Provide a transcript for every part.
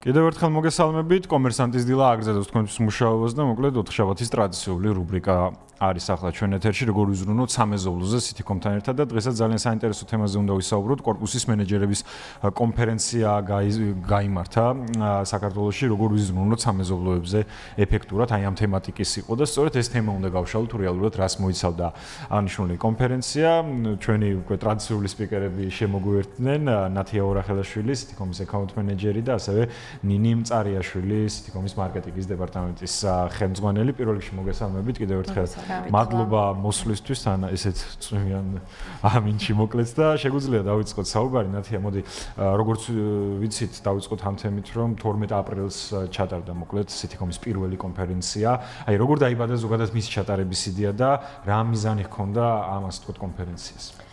კიდევ ერთხელ მოგესალმებით, კომერსანტის დილა აგრძელებს თქვენთვის მუშაობას და მოკლედ ოთხშაბათის ტრადიციული რუბრიკა არის ახლა ჩვენ ეთერში, როგორ ვიზრუნოთ სამეზობლოზე სიტიკომთან ერთად და დღესაც ძალიან საინტერესო თემაზე უნდა ვისაუბროთ. კორპუსის მენეჯერების კონფერენცია გაიმართა საქართველოში, როგორ ვიზრუნოთ სამეზობლოებზე ეფექტურად, აი ამ თემატიკის იყო და სწორედ ეს თემა უნდა გავშალოთ, რეალურად რას მოიცავდა აღნიშნული კონფერენცია. ჩვენი უკვე ტრადიციული სპიკერები შემოგვიერთდნენ, ნათია ორახელაშვილი, სიტიკომის აკაუნტ მენეჯერი და ასევე ნინი მწარიაშვილი, სიტიკომის მარკეტინგის დეპარტამენტის ხელმძღვანელი. პირველ რიგში მოგესალმებით კიდევ ერთხელ. მადლობა მოსვლისთვის, თან ესეთ წვიმიან ამინჩი მოკლედ და შეგვიძლია დავიწყოთ საუბარი. ნათია, მოდი, როგორც ვიცით, დავიწყოთ ამ თემით, რომ 12 აპრილს ჩატარდა მოკლედ სიტიკომის პირველი კონფერენცია. აი, როგორ დაიბადა ზოგადად მისი ჩატარების იდეა და რა მიზანი ჰქონდა ამას თქო კონფერენციას?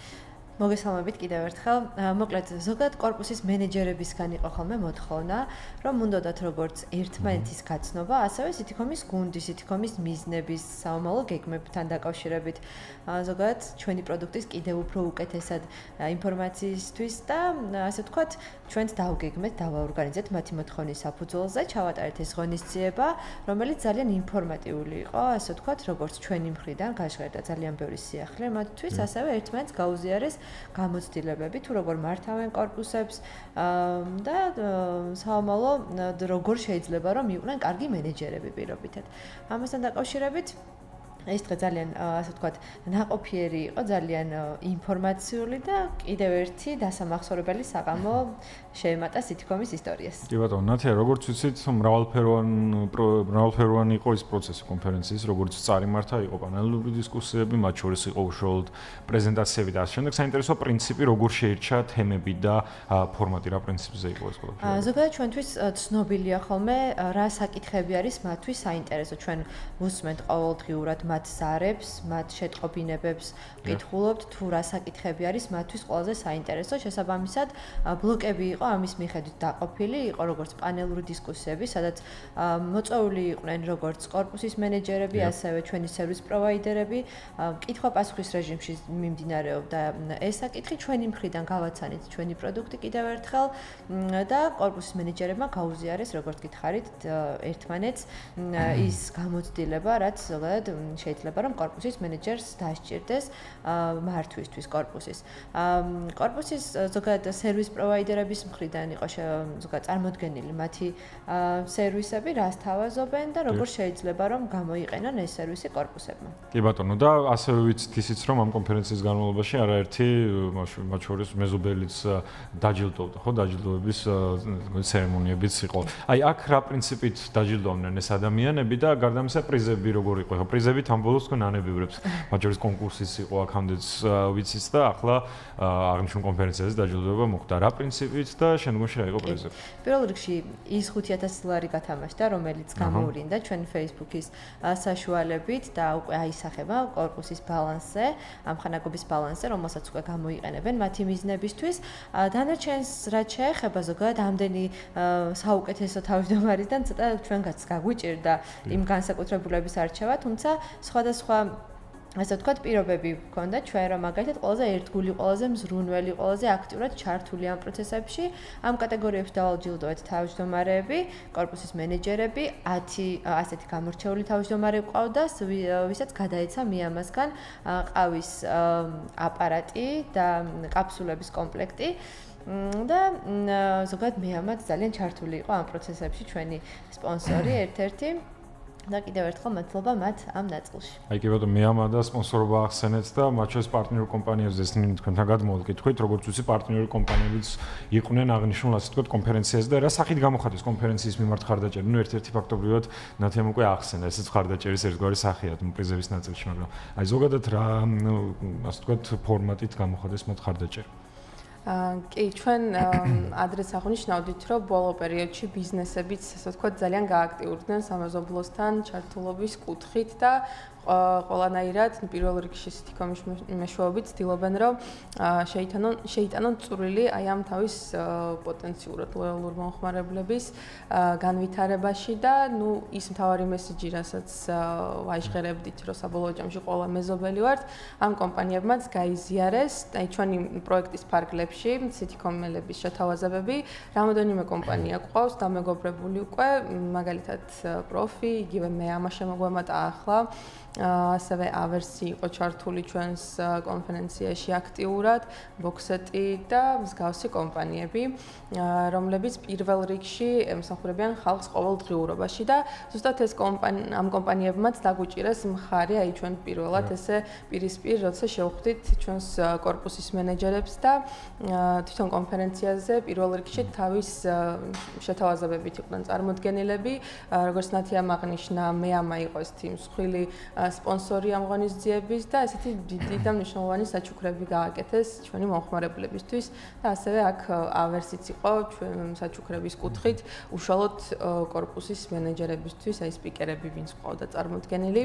მოგესალმებით კიდევ ერთხელ. მოკლედ ზოგადად კორპუსის მენეჯერებისგან იყო ხოლმე მოთხოვნა, რომ უნდათ როგორც ერთმანეთის გაცნობა, ასევე სიტიკომის გუნდის, სიტიკომის მიზნების, საომალო გეგმებთან დაკავშირებით ზოგადად ჩვენი პროდუქტის კიდევ უფრო უკეთესად ინფორმაციისთვის და ასე ვთქვათ, ჩვენც დავგეგმეთ, დავაორგანიზეთ მათი მოთხოვნის საფუძველზე, ჩავატარეთ ეს ღონისძიება, რომელიც ძალიან ინფორმატიული იყო, ასე ვთქვათ, როგორც ჩვენი მხრიდან გაჟღერდა ძალიან ბევრი სიახლე მათთვის, ასევე ერთმანეთს გაუზიარეს გამოცდილებები თუ როგორ მართავენ კორპუსებს და საომალო როგორ შეიძლება რომ იყვნენ კარგი მენეჯერები პირობითად. ამასთან დაკავშირებით ეს დღე ძალიან ასე ვთქვათ ნაყოფიერი იყო, ძალიან ინფორმაციული და კიდევ ერთი დასამახსოვრებელი საღამო შეემატა სიტიკომის ისტორიას. კი ბატონო, ნათია, როგორც ვიცით, მრავალფეროვანი იყო ეს პროცესი კონფერენციის, როგორც წარიმართა, იყო პანელური დისკუსიები, მათ შორის იყო უშუალოდ პრეზენტაციები და ასე შემდეგ. საინტერესო პრინციპი, როგორ შეირჩა თემები და ფორმატი, რა პრინციპზე იყო ეს ყველაფერი? ზოგადად ჩვენთვის ცნობილია ხოლმე რა საკითხები არის მათთვის საინტერესო. ჩვენ ვუსმენთ ყოველდღიურად მათ ზარებს, მათ შეტყობინებებს, ვკითხულობთ თუ რა საკითხები არის მათთვის ყველაზე საინტერესო. შესაბამისად, ბლოკები იყო ამის მიხედვით დაყოფილი, იყო როგორც პანელური დისკუსიები, სადაც მოწვეული იყვნენ როგორც კორპუსის მენეჯერები, ასევე ჩვენი სერვის პროვაიდერები, კითხვა-პასუხის რეჟიმში მიმდინარეობდა ეს საკითხი, ჩვენი მხრიდან გავაცანით ჩვენი პროდუქტი კიდევ ერთხელ და კორპუსის მენეჯერებმა გაუზიარეს, როგორც გითხარით, ერთმანეთს ის გამოცდილება, რაც ზოგადად შეიძლება რომ კორპუსის მენეჯერს დასჭირდეს მართვისთვის კორპუსის. კორპუსის ზოგადად სერვის პროვაიდერების მხრიდან იყო ზოგადად წარმოდგენილი მათი სერვისები, რას თავაზობენ და როგორ შეიძლება რომ გამოიყენონ ეს სერვისი კორპუსებმა. კი ბატონო, და ასევე ვიცით ისიც რომ ამ კონფერენციის განმავლობაში არაერთი მათ შორის მეზობელიც დაჯილდოვდა, ხო, დაჯილდოების ცერემონიებიც იყო. აი, აქ რა პრინციპით დაჯილდოვდნენ ეს ადამიანები და გარდა ამისა პრიზები როგორ იყო? ხო, პრიზებით ამ ბოლოს თქვენ ანებივრებს. მათ შორის კონკურსიც იყო აქამდეც ვიცით და ახლა აღნიშნულ კონფერენციაზე დაჯილდოება მოხდა. რა პრინციპით და შემდგომში რა იყო პრიზები? პირველ რიგში ის 5,000 ლარი გათამაშდა, რომელიც გამოურინდა ჩვენ Facebook-ის საშუალებით და უკვე აისახება კორპუსის ბალანსზე, ამხანაგობის ბალანსზე, რომელსაც უკვე გამოიყენებენ მათი მიზნებისთვის. დანარჩენს რაც შეეხება ზოგადად ამდენი საუკეთესო თავმჯდომარისგან ცოტა ჩვენგანაც გაგვიჭირდა იმ განსაკუთრებულების არჩევა, თუმცა სხვადასხვა ასე ვთქვათ, პირობები გვქონდა ჩვენ, რომ მაგალითად ყველაზე ერთგული, ყველაზე მზრუნველი, ყველაზე აქტიურად ჩართული ამ პროცესებში, ამ კატეგორიებში დავალჯილდოვეთ თავმჯდომარეები, კორპუსის მენეჯერები, 10 ასეთი გამორჩეული თავმჯდომარე ყავდა, ვისაც გადაეცა მიამასგან ყავის აპარატი და კაფსულების კომპლექტი. და ზოგადად მეამაც ძალიან ჩართული იყო ამ პროცესებში ჩვენი სპონსორი ერთ-ერთი და კიდევ ერთხელ მადლობა მათ ამ ნაწილში. აი კი ბატონო, მეამა და სპონსორობა ახსენეთ და მათ შორის პარტნიორ კომპანიებზე ისინი თქვენთან გადმოვიკითხეთ, როგორც ვიცი პარტნიორ კომპანიებიც იყვნენ აღნიშნულ ასე ვთქვათ კონფერენციაზე და რა სახით გამოხატეს კონფერენციის მიმართ ხარდაჭერი? ნუ ერთ-ერთი ფაქტობრივად ნათემ უკვე ახსენა, ესეც ხარდაჭერის ერთგვარი სახეა პრიზების ნაწილში, მაგრამ აი ზოგადად რა ასე ვთქვათ ფორმატით გამოხატეს მათ ხარდაჭერი? კი, ჩვენ ადრეს აღნიშნავდით, რომ ბოლო პერიოდში ბიზნესებიც, ასე ვთქვათ, ძალიან გააქტიურდნენ სამეზობლოსთან ჩართულობის კუთხით და ყველანაირად პირველ რიგში სიტიკომის მეშვეობით ცდილობენ, რომ შეიტანონ წვრილი აი ამ თავის პოტენციურად ლოიალურ მომხმარებლების განვითარებაში და ნუ ის მთავარი მესიჯი, რასაც ვაჟღერებდით, რომ საბოლოო ჯამში ყველა მეზობელი ვართ, ამ კომპანიებმაც გაიზიარეს, აი ჩვენი პროექტის ფარგლებში ფარგლებში, City-Com-ელების შეთავაზებები, რამოდენიმე კომპანია ყავს, დამეგობრებული უკვე, მაგალითად პროფი, იგივე მე ამას შემოგვემატა ახლა. ასევე ავერსი იყო ჩართული ჩვენს კონფერენციაში აქტიურად, ბოქსეტი და მსგავსი კომპანიები, რომლებიც პირველ რიგში ემსახურებიან ხალხს ყოველდღიურობაში და ზუსტად ეს ამ კომპანიებმაც დაგვიჭირეს მხარი, აი ჩვენ პირველად ესე პირისპირ როცა შევხვდით ჩვენს კორპუსის მენეჯერებს და თვითონ კონფერენციაზე პირველ რიგში თავის შეთავაზებებით იყვნენ წარმოდგენილები, როგორც ნათიამ აღნიშნა, მეამა იყო ესეთი მსხვილი სპონსორი ამ ღონისძიების და ესეთი დიდი და მნიშვნელოვანი საჩუქრები გააკეთეს ჩვენი მომხმარებლებისთვის და ასევე აქ ავერსიც იყო ჩვენ საჩუქრების კუთხით უშუალოდ კორპუსის მენეჯერებისთვის, აი სპიკერები, ვინც ყავდა წარმოდგენილი,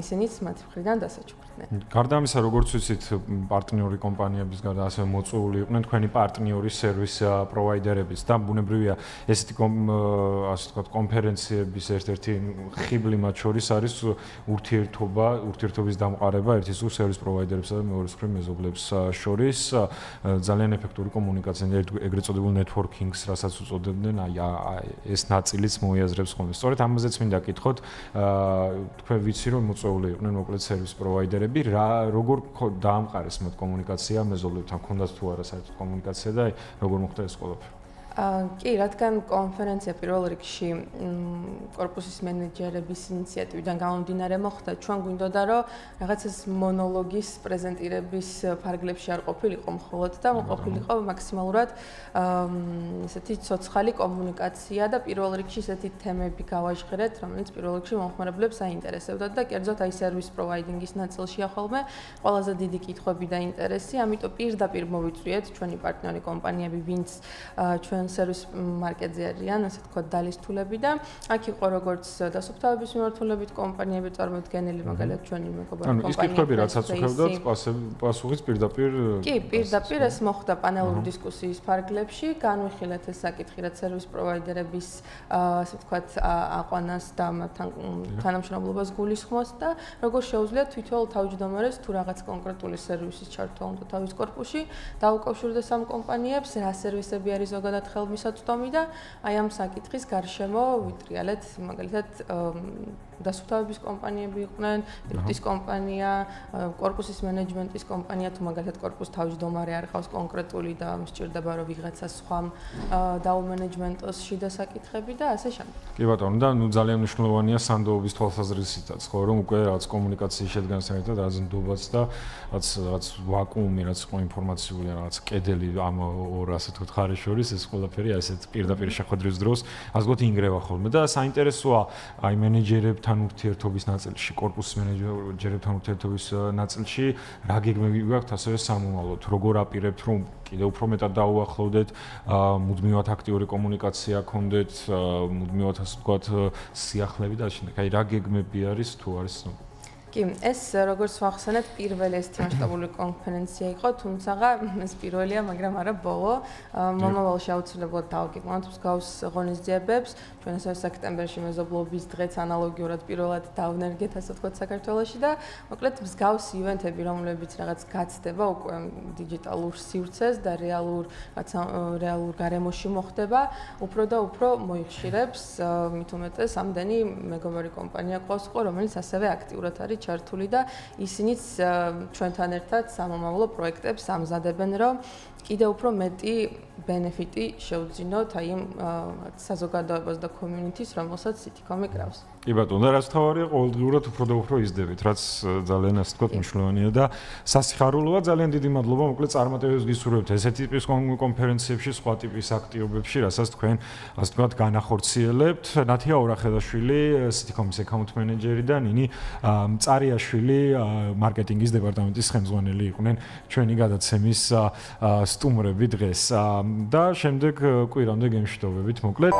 ისინიც მათ მხრიდან დასაჩუქრდნენ. გარდა ამისა, როგორც ვიცით, პარტნიორი კომპანიების გარდა ასევე მოწვეული იყვნენ თქვენი პარტნიორი სერვის პროვაიდერებიც და ბუნებრივია ესეთი ასე ვთქვათ კონფერენციების ერთ-ერთი ხიბლი მათ შორის არის ურთიერთობის დამყარება ერთის უს სერვის პროვაიდერებსა და მეორეს მხრივ მეზობლებს შორის ძალიან ეფექტური კომუნიკაცია ეგრეთ წოდებულ networking-ს, რასაც უწოდებდნენ, აი ეს ნაწილიც მოიაზრებს ხოლმე. სწორედ ამაზეც მინდა კითხოთ, თქვენ ვიცი რომ მოწვეული იყვნენ მოკლედ სერვის პროვაიდერები, როგორ დაამყარეს მათ კომუნიკაცია მეზობლებთან, ქონდათ თუ არა საერთოდ კომუნიკაცია და როგორ მოხდა ეს ყველაფერი? კი, რადგან კონფერენცია პირველ რიგში კორპუსის მენეჯერების ინიციატივიდან გამომდინარე მოხდა, ჩვენ გვინდოდა რომ რაღაც ეს მონოლოგის პრეზენტირების ფარგლებში არ ყოფილიყო მხოლოდ და ყოფილიყო მაქსიმალურად ესეთი ცოცხალი კომუნიკაცია და პირველ რიგში ესეთი თემები გავაჟღერეთ, რომელიც პირველ რიგში მომხმარებლებს აინტერესებდათ და კერძოდ აი სერვის პროვაიდინგის ნაწილშია ხოლმე ყველაზე დიდი კითხვები და ინტერესი, ამიტომ პირდაპირ მოვიწვიეთ ჩვენი პარტნიორი კომპანიები, ვინც ჩვენ სერვის მარკეტზე არიან, ასე ვთქვათ, დალისტულები და აქ იყო როგორც დასუფთავების მიმართულებით კომპანიები წარმოდგენილი, მაგალითად ჩვენი მეგობარი კომპანია. ის კითხვები რაც აწუხებდათ, პასუხიც პირდაპირ. კი, პირდაპირ ეს მოხდა პანელური დისკუსიის ფარგლებში, განვიხილეთ ეს საკითხი, რაც სერვის პროვაიდერების, ასე ვთქვათ, აყვანას და მათთან თანამშრომლობას გულისხმობს და როგორ შეუძლიათ თვითონ თავმჯდომარეს თუ რაღაც კონკრეტული სერვისის ჩართვა უნდა თავის კორპუსში დაუკავშირდეს ამ კომპანიებს, რა სერვისები არის ზოგადად ხელმისაწვდომი და აი ამ საკითხის გარშემო ვიტრიალეთ მაგალითად დასუფთავების კომპანიები იყვნენ, ეტის კომპანია, კორპუსის მენეჯმენტის კომპანია, თუ მაგალითად კორპუს თავმჯდომარე არ ყავს კონკრეტული და მსჭირდება რომ ვიღაცა სხვამ დაუმენეჯმენტოს შიდა საკითხები და ასე შემდეგ. კი ბატონო, და ნუ ძალიან მნიშვნელოვანია სანდოობის თვალსაზრისითაც, ხო, რომ უკვე რაღაც კომუნიკაციის შედგენასთან ერთად რაღაც ნდობაც და რაღაც ვაკუუმი, რაც იყო ინფორმაციული, რაღაც კედელი ამ ორ ასე თუ ხარის შორის ეს ყველაფერი ასეთ პირდაპირ შეხვედრის დროს ასე ვთქვათ ინგრევა ხოლმე და საინტერესოა აი მენეჯერებთან ურთიერთობის ნაწილში, კორპუსის მენეჯერებთან ურთიერთობის ნაწილში რა გეგმები გაქვთ ასევე სამომავლოდ, როგორ აპირებთ რომ კიდევ უფრო მეტად დაუახლოვდეთ, მუდმივად აქტიური კომუნიკაცია გქონდეთ, მუდმივად ასე ვთქვათ სიახლეები და შემდეგ. აი რა გეგმები არის თუ არის? კი, ეს როგორც ვახსენეთ, პირველი ეს მასშტაბური კონფერენცია იყო, თუმცა ეს პირველია, მაგრამ არა ბოლო. მომავალში აუცილებლად დავგეგმავთ მსგავს ღონისძიებებს. ჩვენ ესე სექტემბერში მეზობლობის დღეც ანალოგიურად პირველად დავნერგეთ, ასე ვთქვათ, საქართველოში და მოკლედ მსგავს ივენთები, რომლებიც რაღაც გაცდება უკვე დიჯიტალურ სივრცეს და რეალურ გარემოში მოხდება, უფრო და უფრო მოიხშირებს, მით უმეტეს ამდენი მეგობარი კომპანია ყავს ხო, რომელიც ასევე აქტიურად არის ჩართული და ისინიც ჩვენთან ერთად სამომავლო პროექტებს ამზადებენ, რომ კიდევ უფრო მეტი ბენეფიტი შეუძინოთ აი იმ საზოგადოებას და community-ს, რომელსაც City-Com-ი კრავს. კი ბატონო, და რაც თავარია, ყოველდღიურად უფრო და უფრო იზრდებით, რაც ძალიან ასე ვთქვათ მნიშვნელოვანია და სასიხარულოა. ძალიან დიდი მადლობა, მოკლედ წარმატებებს გისურვებთ ესეთი ტიპის კონფერენციებში, სხვა ტიპის აქტივობებში, რასაც თქვენ ასე ვთქვათ განახორციელებთ. ნათია ორახელაშვილი, City-Com-ის account manager და ნინი მწარიაშვილი, მარკეტინგის დეპარტამენტის ხელმძღვანელი იყვნენ ჩვენი გადაცემის სტუმრები დღეს. და შემდეგ კვირამდე გემშვიდობებით, მოკლედ